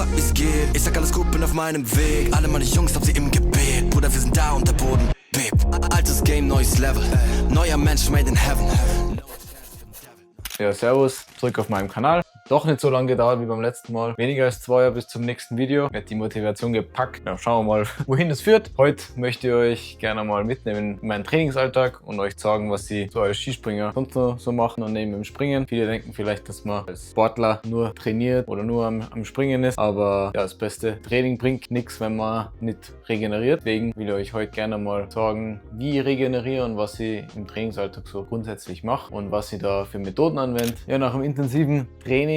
fragt wie's geht. Ich sag alles gut, bin auf meinem Weg. Alle meine Jungs, hab sie im Gebet. Bruder, wir sind da und der Boden bebt. Altes Game, neues Level. Neuer Mensch, made in heaven. Ja, servus, zurück auf meinem Kanal. Doch nicht so lange gedauert wie beim letzten Mal. Weniger als 2 Jahre bis zum nächsten Video. Wird die Motivation gepackt. Ja, schauen wir mal, wohin es führt. Heute möchte ich euch gerne mal mitnehmen in meinen Trainingsalltag und euch sagen, was ich so als Skispringer sonst noch so machen und neben dem Springen. Viele denken vielleicht, dass man als Sportler nur trainiert oder nur am Springen ist. Aber ja, das beste Training bringt nichts, wenn man nicht regeneriert. Deswegen will ich euch heute gerne mal sagen, wie ich regeneriere und was ich im Trainingsalltag so grundsätzlich mache und was ich da für Methoden anwende. Ja, nach einem intensiven Training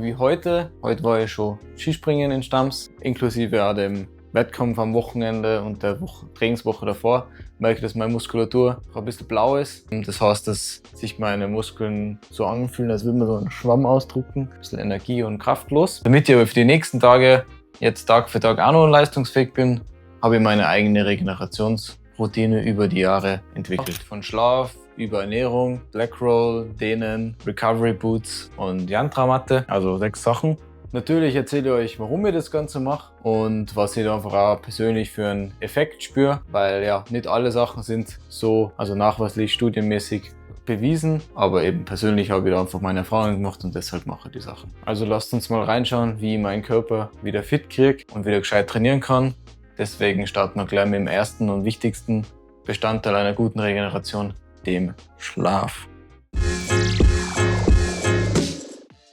wie heute. Heute war ich schon Skispringen in Stams, inklusive auch dem Wettkampf am Wochenende und der Trainingswoche davor. Merke, dass meine Muskulatur ein bisschen blau ist. Und das heißt, dass sich meine Muskeln so anfühlen, als würde man so einen Schwamm ausdrücken. Ein bisschen Energie und kraftlos. Damit ich aber für die nächsten Tage jetzt Tag für Tag auch noch leistungsfähig bin, habe ich meine eigene Regenerationsroutine über die Jahre entwickelt. Von Schlaf über Ernährung, Black Roll, Dehnen, Recovery Boots und Yantra-Matte, also 6 Sachen. Natürlich erzähle ich euch, warum ich das Ganze mache und was ich da einfach auch persönlich für einen Effekt spüre, weil ja, nicht alle Sachen sind so, also nachweislich studienmäßig bewiesen, aber eben persönlich habe ich da einfach meine Erfahrungen gemacht und deshalb mache ich die Sachen. Also lasst uns mal reinschauen, wie ich meinen Körper wieder fit kriege und wieder gescheit trainieren kann. Deswegen starten wir gleich mit dem ersten und wichtigsten Bestandteil einer guten Regeneration, dem Schlaf.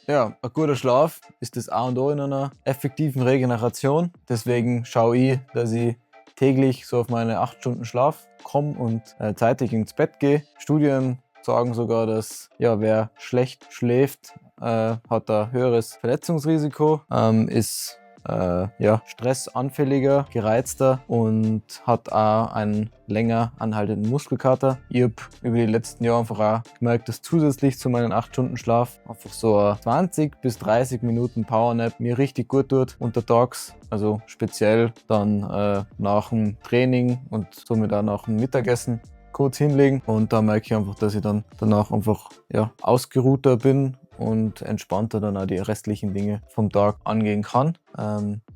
Ja, ein guter Schlaf ist das A und O in einer effektiven Regeneration. Deswegen schaue ich, dass ich täglich so auf meine 8 Stunden Schlaf komme und zeitig ins Bett gehe. Studien sagen sogar, dass ja, wer schlecht schläft, hat ein höheres Verletzungsrisiko, ist ja, stressanfälliger, gereizter und hat auch einen länger anhaltenden Muskelkater. Ich habe über die letzten Jahre einfach auch gemerkt, dass zusätzlich zu meinen 8 Stunden Schlaf einfach so ein 20 bis 30 Minuten Powernap mir richtig gut tut untertags. Also speziell dann nach dem Training und somit auch nach dem Mittagessen kurz hinlegen und da merke ich einfach, dass ich dann danach einfach ja, ausgeruhter bin und entspannter dann auch die restlichen Dinge vom Tag angehen kann.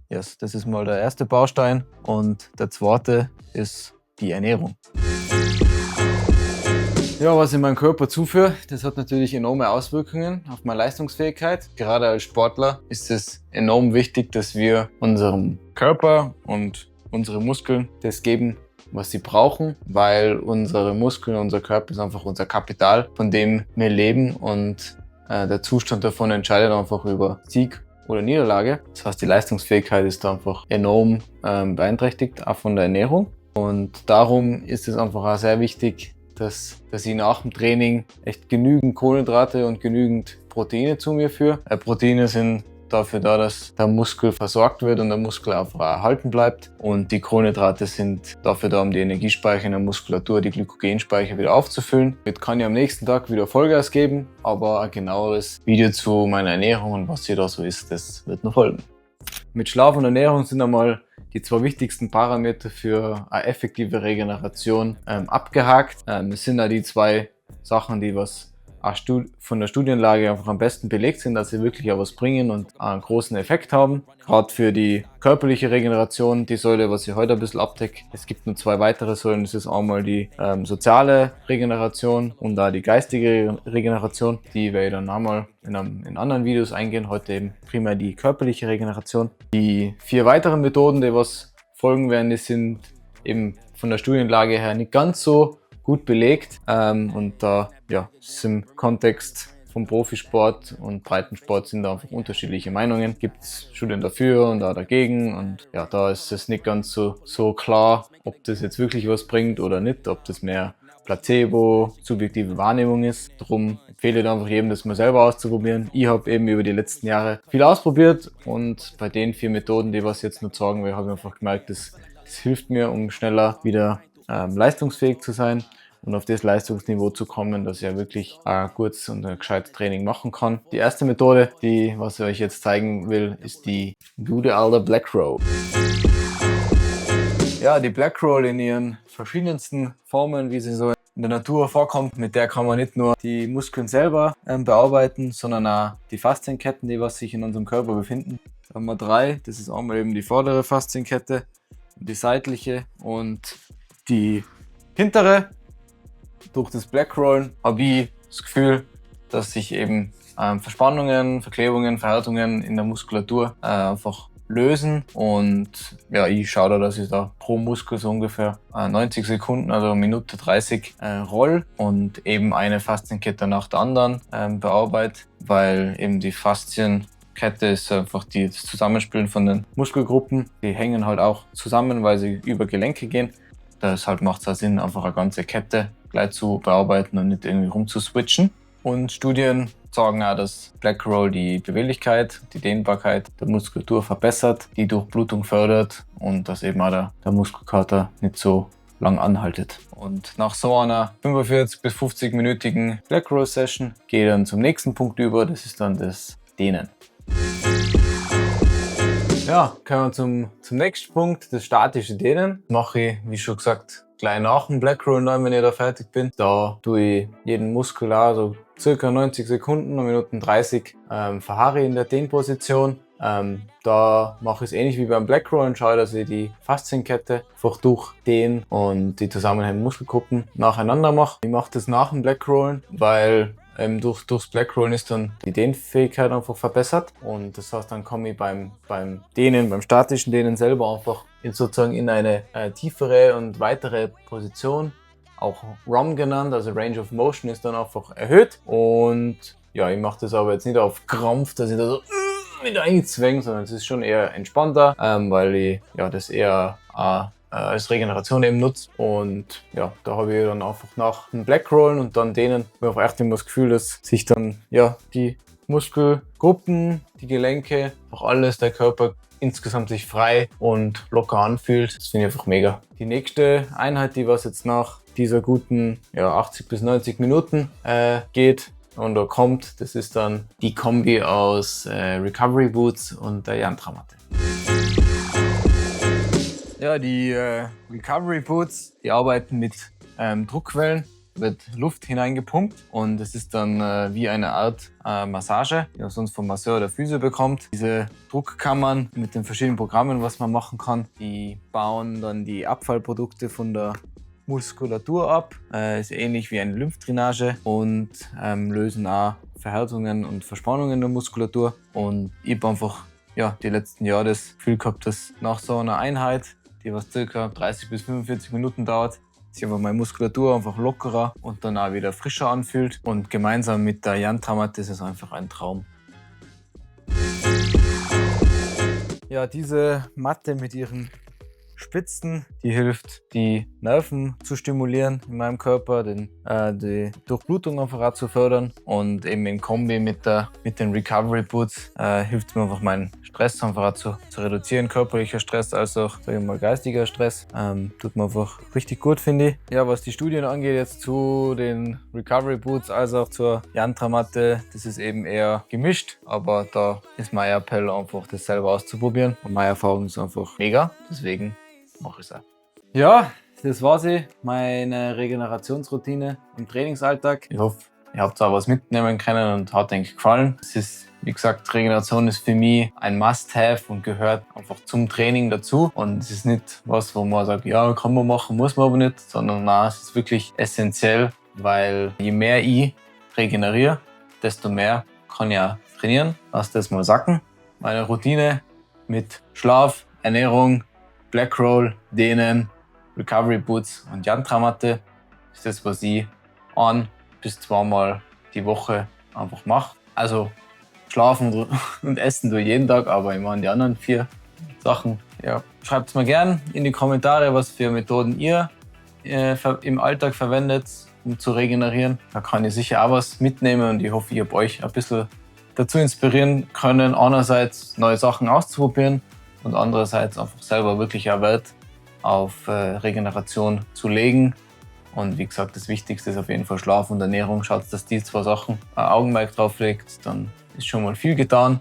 Yes, das ist mal der erste Baustein und der zweite ist die Ernährung. Ja, was ich meinem Körper zuführe, das hat natürlich enorme Auswirkungen auf meine Leistungsfähigkeit. Gerade als Sportler ist es enorm wichtig, dass wir unserem Körper und unsere Muskeln das geben, was sie brauchen, weil unsere Muskeln, unser Körper ist einfach unser Kapital, von dem wir leben und der Zustand davon entscheidet einfach über Sieg oder Niederlage. Das heißt, die Leistungsfähigkeit ist da einfach enorm beeinträchtigt, auch von der Ernährung. Und darum ist es einfach auch sehr wichtig, dass ich nach dem Training echt genügend Kohlenhydrate und genügend Proteine zu mir führe. Proteine sind dafür da, dass der Muskel versorgt wird und der Muskel einfach erhalten bleibt. Und die Kohlenhydrate sind dafür da, um die Energiespeicher in der Muskulatur, die Glykogenspeicher wieder aufzufüllen. Damit kann ich am nächsten Tag wieder Vollgas geben, aber ein genaueres Video zu meiner Ernährung und was hier da so ist, das wird noch folgen. Mit Schlaf und Ernährung sind einmal die 2 wichtigsten Parameter für eine effektive Regeneration abgehakt. Es sind da die 2 Sachen, die was von der Studienlage einfach am besten belegt sind, dass sie wirklich auch was bringen und einen großen Effekt haben. Gerade für die körperliche Regeneration, die Säule, was ich heute ein bisschen abdecke. Es gibt nur 2 weitere Säulen. Das ist einmal die soziale Regeneration und da die geistige Regeneration. Die werde ich dann einmal in anderen Videos eingehen. Heute eben primär die körperliche Regeneration. Die 4 weiteren Methoden, die was folgen werden, die sind eben von der Studienlage her nicht ganz so gut belegt und da ja, ist im Kontext vom Profisport und Breitensport sind da einfach unterschiedliche Meinungen. Gibt es Studien dafür und da dagegen und ja, da ist es nicht ganz so klar, ob das jetzt wirklich was bringt oder nicht, ob das mehr Placebo, subjektive Wahrnehmung ist. Darum empfehle ich einfach jedem, das mal selber auszuprobieren. Ich habe eben über die letzten Jahre viel ausprobiert und bei den 4 Methoden, die was ich jetzt nur sagen will, habe ich einfach gemerkt, das hilft mir, um schneller wieder leistungsfähig zu sein und auf das Leistungsniveau zu kommen, dass ich ja wirklich ein gutes und ein gescheites Training machen kann. Die erste Methode, was ich euch jetzt zeigen will, ist die gute alte Black Roll. Ja, die Black Roll in ihren verschiedensten Formen, wie sie so in der Natur vorkommt, mit der kann man nicht nur die Muskeln selber bearbeiten, sondern auch die Faszienketten, die was sich in unserem Körper befinden. Da haben wir 3. Das ist einmal eben die vordere Faszienkette, die seitliche und die hintere. Durch das Blackrollen habe ich das Gefühl, dass sich eben Verspannungen, Verklebungen, Verhärtungen in der Muskulatur einfach lösen. Und ja, ich schaue da, dass ich da pro Muskel so ungefähr 90 Sekunden, also 1 Minute 30 roll und eben eine Faszienkette nach der anderen bearbeite, weil eben die Faszienkette ist einfach das Zusammenspielen von den Muskelgruppen. Die hängen halt auch zusammen, weil sie über Gelenke gehen. Deshalb macht es auch Sinn, einfach eine ganze Kette gleich zu bearbeiten und nicht irgendwie rumzuswitchen. Und Studien sagen auch, dass Blackroll die Beweglichkeit, die Dehnbarkeit der Muskulatur verbessert, die Durchblutung fördert und dass eben auch der Muskelkater nicht so lang anhaltet. Und nach so einer 45 bis 50-minütigen Blackroll-Session gehe ich dann zum nächsten Punkt über, das ist dann das Dehnen. Ja, kommen wir zum nächsten Punkt, das statische Dehnen. Mache ich, wie schon gesagt, gleich nach dem Blackroll, wenn ich da fertig bin. Da tue ich jeden Muskel auch so circa 90 Sekunden, 1 Minute 30 verharre ich in der Dehnposition. Da mache ich es ähnlich wie beim Blackroll und schaue, dass ich die Faszienkette einfach durchdehne und die zusammenhängenden Muskelgruppen nacheinander mache. Ich mache das nach dem Blackrollen, weil durchs Blackrollen ist dann die Dehnfähigkeit einfach verbessert und das heißt, dann komme ich beim Dehnen, beim statischen Dehnen selber einfach sozusagen in eine tiefere und weitere Position, auch ROM genannt, also Range of Motion ist dann einfach erhöht und ja, ich mache das aber jetzt nicht auf Krampf, dass ich da so wieder einzwänge, sondern es ist schon eher entspannter, weil ich ja das eher als Regeneration eben nutze. Und ja, da habe ich dann einfach nach dem Blackrollen und dann Dehnen einfach echt immer das Gefühl, dass sich dann ja die Muskelgruppen, die Gelenke, auch alles, der Körper insgesamt sich frei und locker anfühlt. Das finde ich einfach mega. Die nächste Einheit, die was jetzt nach dieser guten 80 bis 90 Minuten geht und da kommt, das ist dann die Kombi aus Recovery Boots und der Yantra-Matte. Ja, die Recovery Boots, die arbeiten mit Druckwellen, wird Luft hineingepumpt und es ist dann wie eine Art Massage, die man sonst vom Masseur oder Physio bekommt. Diese Druckkammern mit den verschiedenen Programmen, was man machen kann, die bauen dann die Abfallprodukte von der Muskulatur ab. Ist ähnlich wie eine Lymphdrainage und lösen auch Verhärtungen und Verspannungen der Muskulatur. Und ich habe einfach die letzten Jahre das Gefühl gehabt, dass nach so einer Einheit, die was ca. 30 bis 45 Minuten dauert, sich einfach meine Muskulatur einfach lockerer und dann auch wieder frischer anfühlt. Und gemeinsam mit der Yantra-Matte ist es einfach ein Traum. Ja, diese Matte mit ihren Spitzen, die hilft, die Nerven zu stimulieren in meinem Körper, die Durchblutung einfach zu fördern und eben im Kombi mit den Recovery Boots hilft mir einfach meinen Stress einfach zu reduzieren, körperlicher Stress als auch, sage ich mal, geistiger Stress. Tut mir einfach richtig gut, finde ich. Ja, was die Studien angeht jetzt zu den Recovery Boots als auch zur Yantra-Matte, das ist eben eher gemischt, aber da ist mein Appell einfach, das selber auszuprobieren und meine Erfahrung ist einfach mega, deswegen mache ich es auch. Ja, das war sie, meine Regenerationsroutine im Trainingsalltag. Ich hoffe, ihr habt auch was mitnehmen können und hat euch gefallen. Es ist, wie gesagt, Regeneration ist für mich ein Must-Have und gehört einfach zum Training dazu. Und es ist nicht was, wo man sagt, ja, kann man machen, muss man aber nicht, sondern nein, es ist wirklich essentiell, weil je mehr ich regeneriere, desto mehr kann ich auch trainieren. Lass das mal sacken. Meine Routine mit Schlaf, Ernährung, Blackroll, Dehnen, Recovery Boots und Yantra-Matte ist das, was ich 1 bis 2 Mal die Woche einfach mache. Also schlafen und essen durch jeden Tag, aber ich meine die anderen 4 Sachen. Ja. Schreibt es mir gern in die Kommentare, was für Methoden ihr im Alltag verwendet, um zu regenerieren. Da kann ich sicher auch was mitnehmen und ich hoffe, ich habe euch ein bisschen dazu inspirieren können, einerseits neue Sachen auszuprobieren und andererseits einfach selber wirklich auch Wert auf Regeneration zu legen. Und wie gesagt, das Wichtigste ist auf jeden Fall Schlaf und Ernährung. Schaut, dass die 2 Sachen ein Augenmerk drauf legt, dann ist schon mal viel getan.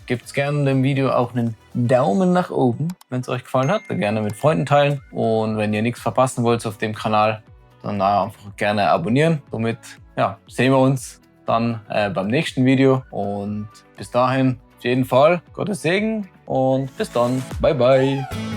Gebt gerne dem Video auch einen Daumen nach oben, wenn es euch gefallen hat. Gerne mit Freunden teilen. Und wenn ihr nichts verpassen wollt auf dem Kanal, dann einfach gerne abonnieren. Somit sehen wir uns dann beim nächsten Video. Und bis dahin, Auf jeden Fall Gottes Segen und bis dann. Bye, bye.